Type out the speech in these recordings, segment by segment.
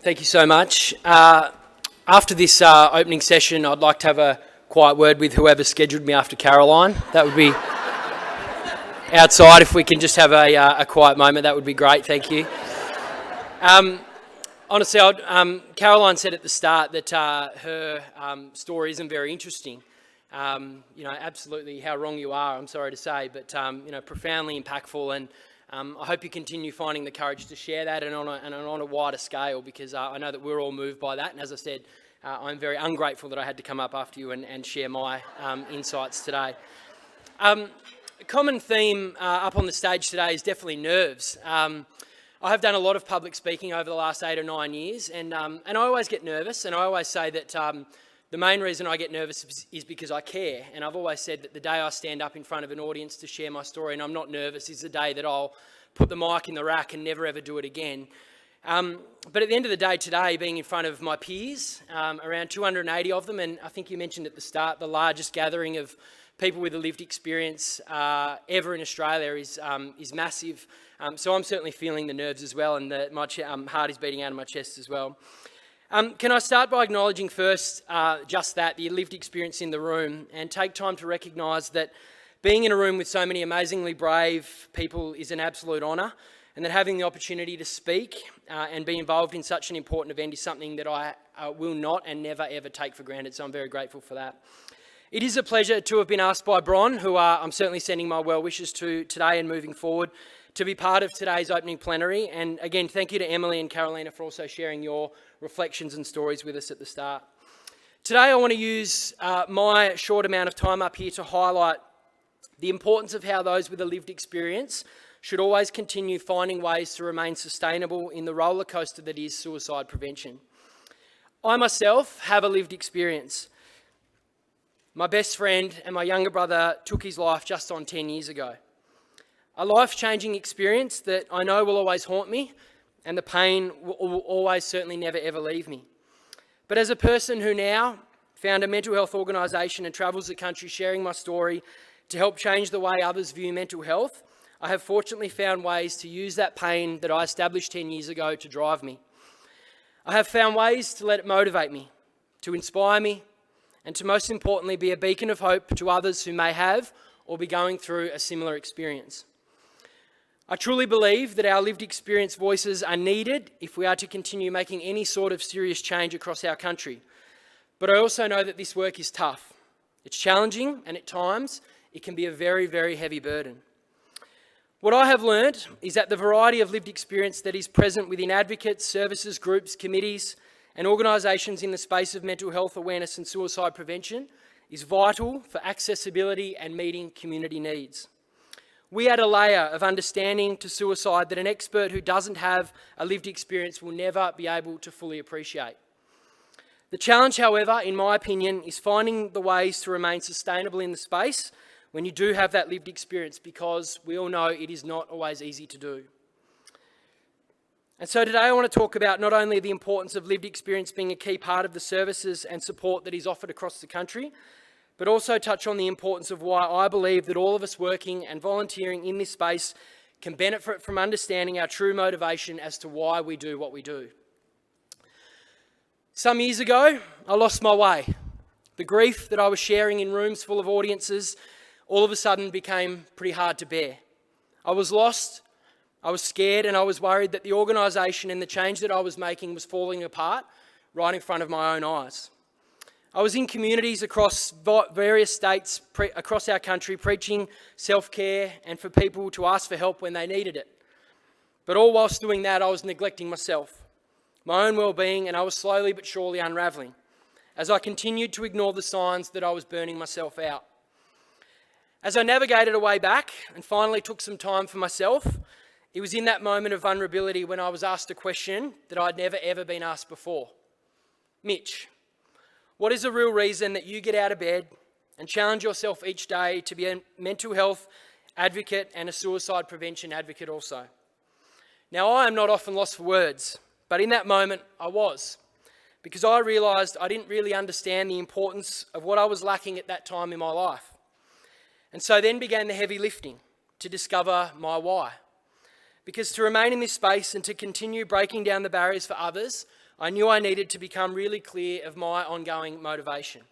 Thank you so much. After this opening session, I'd like to have a quiet word with whoever scheduled me after Caroline. That would be outside. If we can just have a quiet moment, that would be great. Thank you. Honestly, Caroline said at the start that her story isn't very interesting. Absolutely how wrong you are, I'm sorry to say, but profoundly impactful, and I hope you continue finding the courage to share that and on a wider scale, because I know that we're all moved by that. And as I said, I'm very ungrateful that I had to come up after you and share my insights today. A common theme up on the stage today is definitely nerves. I have done a lot of public speaking over the last 8 or 9 years, and I always get nervous, and I always say that the main reason I get nervous is because I care. And I've always said that the day I stand up in front of an audience to share my story and I'm not nervous is the day that I'll put the mic in the rack and never ever do it again. But at the end of the day today, being in front of my peers, around 280 of them, and I think you mentioned at the start, the largest gathering of people with a lived experience ever in Australia is massive. So I'm certainly feeling the nerves as well, and my heart is beating out of my chest as well. Can I start by acknowledging first just that, the lived experience in the room, and take time to recognise that being in a room with so many amazingly brave people is an absolute honour, and that having the opportunity to speak and be involved in such an important event is something that I will not and never ever take for granted, so I'm very grateful for that. It is a pleasure to have been asked by Bron, who I'm certainly sending my well wishes to today and moving forward, to be part of today's opening plenary. And again, thank you to Emily and Carolina for also sharing your reflections and stories with us at the start. Today I want to use my short amount of time up here to highlight the importance of how those with a lived experience should always continue finding ways to remain sustainable in the roller coaster that is suicide prevention. I myself have a lived experience. My best friend and my younger brother took his life just on 10 years ago. A life-changing experience that I know will always haunt me, and the pain will always certainly never ever leave me. But as a person who now found a mental health organisation and travels the country sharing my story to help change the way others view mental health, I have fortunately found ways to use that pain that I established 10 years ago to drive me. I have found ways to let it motivate me, to inspire me, and to most importantly be a beacon of hope to others who may have or be going through a similar experience. I truly believe that our lived experience voices are needed if we are to continue making any sort of serious change across our country. But I also know that this work is tough. It's challenging, and at times it can be a very, very heavy burden. What I have learned is that the variety of lived experience that is present within advocates, services, groups, committees, and organisations in the space of mental health awareness and suicide prevention is vital for accessibility and meeting community needs. We add a layer of understanding to suicide that an expert who doesn't have a lived experience will never be able to fully appreciate. The challenge, however, in my opinion, is finding the ways to remain sustainable in the space when you do have that lived experience, because we all know it is not always easy to do. And so today I want to talk about not only the importance of lived experience being a key part of the services and support that is offered across the country, but also touch on the importance of why I believe that all of us working and volunteering in this space can benefit from understanding our true motivation as to why we do what we do. Some years ago, I lost my way. The grief that I was sharing in rooms full of audiences all of a sudden became pretty hard to bear. I was lost, I was scared, and I was worried that the organisation and the change that I was making was falling apart right in front of my own eyes. I was in communities across various states across our country preaching self-care and for people to ask for help when they needed it. But all whilst doing that, I was neglecting myself, my own well-being, and I was slowly but surely unravelling as I continued to ignore the signs that I was burning myself out. As I navigated a way back and finally took some time for myself, it was in that moment of vulnerability when I was asked a question that I'd never ever been asked before. Mitch, what is the real reason that you get out of bed and challenge yourself each day to be a mental health advocate and a suicide prevention advocate also? Now, I am not often lost for words, but in that moment I was, because I realised I didn't really understand the importance of what I was lacking at that time in my life. And so then began the heavy lifting to discover my why. Because to remain in this space and to continue breaking down the barriers for others I knew I needed to become really clear of my ongoing motivation.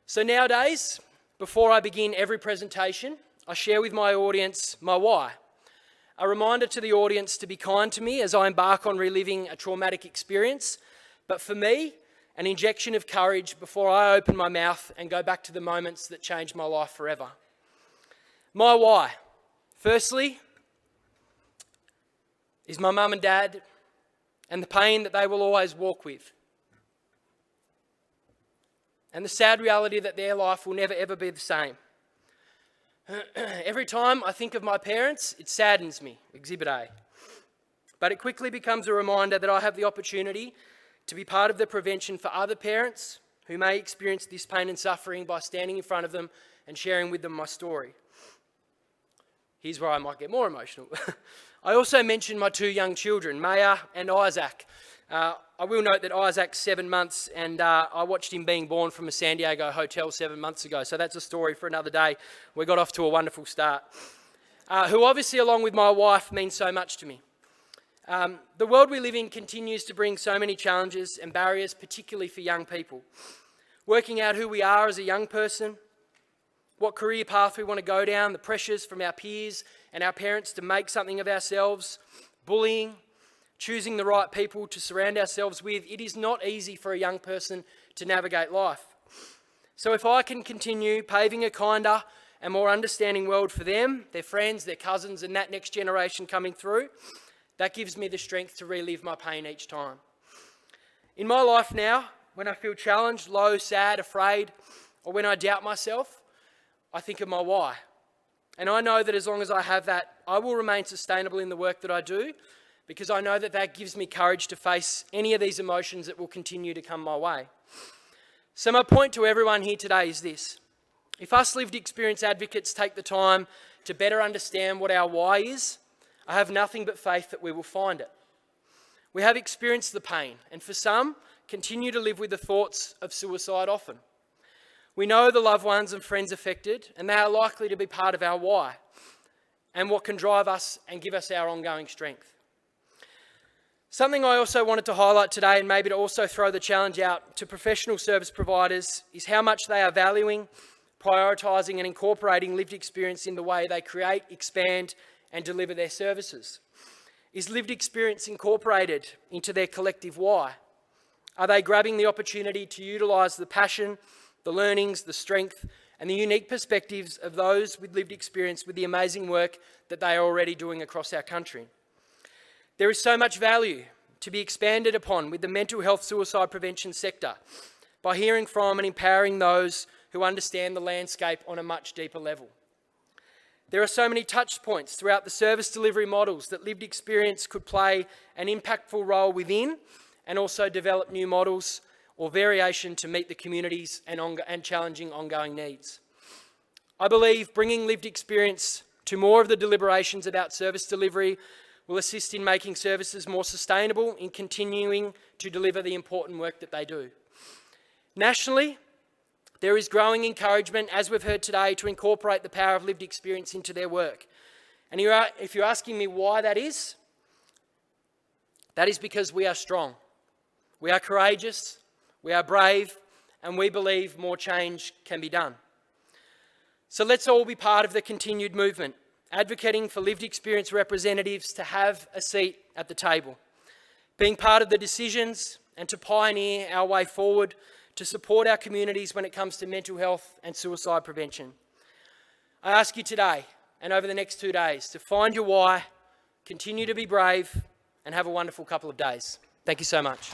So nowadays, before I begin every presentation, I share with my audience my why. A reminder to the audience to be kind to me as I embark on reliving a traumatic experience, but for me, an injection of courage before I open my mouth and go back to the moments that changed my life forever. My why, firstly, is my mum and dad and the pain that they will always walk with. And the sad reality that their life will never ever be the same. Every time I think of my parents, it saddens me, Exhibit A. But it quickly becomes a reminder that I have the opportunity to be part of the prevention for other parents who may experience this pain and suffering by standing in front of them and sharing with them my story. Here's where I might get more emotional. I also mentioned my two young children, Maya and Isaac. I will note that Isaac's 7 months, and I watched him being born from a San Diego hotel 7 months ago, so that's a story for another day. We got off to a wonderful start. Who obviously, along with my wife, means so much to me. The world we live in continues to bring so many challenges and barriers, particularly for young people. Working out who we are as a young person, what career path we want to go down, the pressures from our peers and our parents to make something of ourselves, bullying, choosing the right people to surround ourselves with. It is not easy for a young person to navigate life. So if I can continue paving a kinder and more understanding world for them, their friends, their cousins, and that next generation coming through, that gives me the strength to relive my pain each time. In my life now, when I feel challenged, low, sad, afraid, or when I doubt myself, I think of my why. And I know that as long as I have that, I will remain sustainable in the work that I do, because I know that that gives me courage to face any of these emotions that will continue to come my way. So my point to everyone here today is this. If us lived experience advocates take the time to better understand what our why is, I have nothing but faith that we will find it. We have experienced the pain, and for some, continue to live with the thoughts of suicide often. We know the loved ones and friends affected, and they are likely to be part of our why and what can drive us and give us our ongoing strength. Something I also wanted to highlight today, and maybe to also throw the challenge out to professional service providers, is how much they are valuing, prioritising and incorporating lived experience in the way they create, expand and deliver their services. Is lived experience incorporated into their collective why? Are they grabbing the opportunity to utilise the passion, the learnings, the strength and the unique perspectives of those with lived experience with the amazing work that they are already doing across our country? There is so much value to be expanded upon with the mental health suicide prevention sector by hearing from and empowering those who understand the landscape on a much deeper level. There are so many touch points throughout the service delivery models that lived experience could play an impactful role within, and also develop new models or variation to meet the communities and challenging ongoing needs. I believe bringing lived experience to more of the deliberations about service delivery will assist in making services more sustainable in continuing to deliver the important work that they do. Nationally, there is growing encouragement, as we've heard today, to incorporate the power of lived experience into their work. And if you're asking me why that is because we are strong. We are courageous, we are brave, and we believe more change can be done. So let's all be part of the continued movement, advocating for lived experience representatives to have a seat at the table, being part of the decisions and to pioneer our way forward to support our communities when it comes to mental health and suicide prevention. I ask you today and over the next 2 days to find your why, continue to be brave, and have a wonderful couple of days. Thank you so much.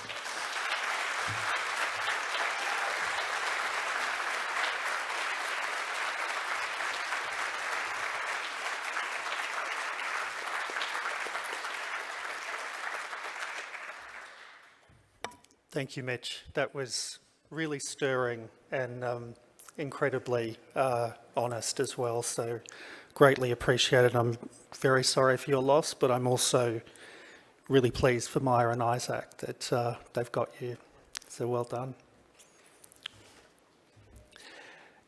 Thank you, Mitch. That was really stirring and incredibly honest as well, so greatly appreciated. I'm very sorry for your loss, but I'm also really pleased for Maya and Isaac that they've got you, so well done.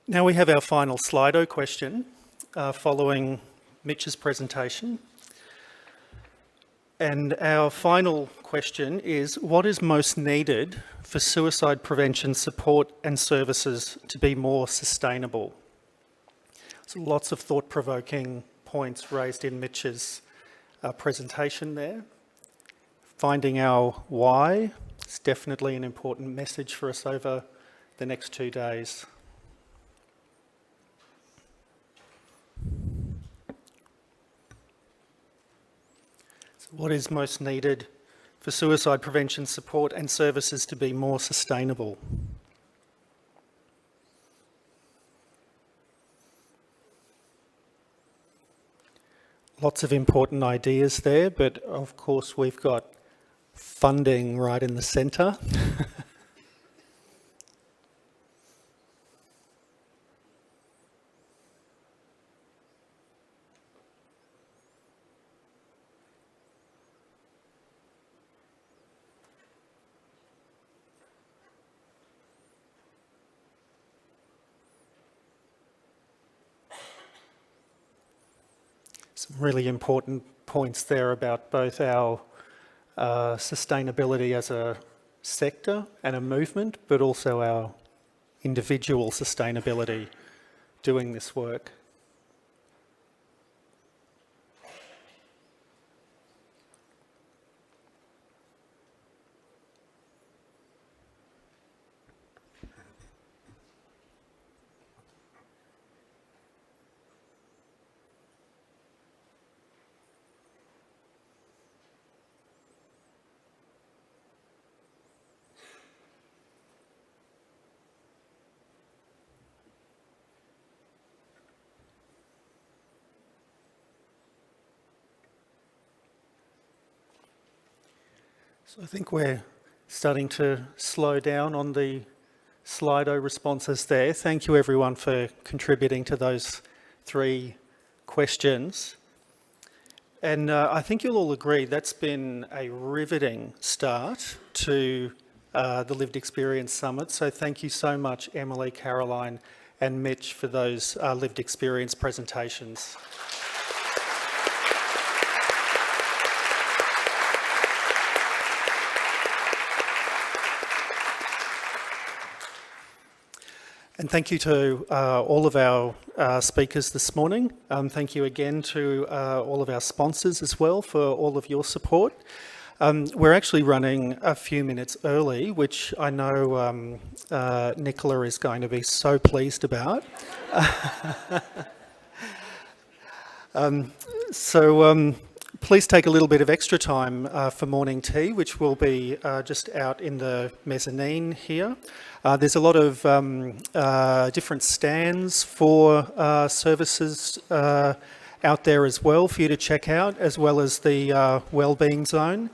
Now we have our final Slido question following Mitch's presentation. And our final question is, what is most needed for suicide prevention support and services to be more sustainable? So lots of thought-provoking points raised in Mitch's presentation there. Finding our why is definitely an important message for us over the next 2 days. So what is most needed for suicide prevention support and services to be more sustainable? Lots of important ideas there, but of course we've got funding right in the centre. Some really important points there about both our sustainability as a sector and a movement, but also our individual sustainability doing this work. So I think we're starting to slow down on the Slido responses there. Thank you everyone for contributing to those 3 questions. And I think you'll all agree that's been a riveting start to the Lived Experience Summit. So thank you so much, Emily, Caroline and Mitch, for those lived experience presentations. And thank you to all of our speakers this morning. Thank you again to all of our sponsors as well for all of your support. We're actually running a few minutes early, which I know Nicola is going to be so pleased about. Please take a little bit of extra time for morning tea, which will be just out in the mezzanine here. There's a lot of different stands for services out there as well for you to check out, as well as the wellbeing zone.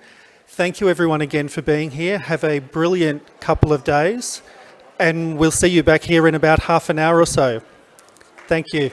Thank you everyone again for being here. Have a brilliant couple of days, and we'll see you back here in about half an hour or so. Thank you.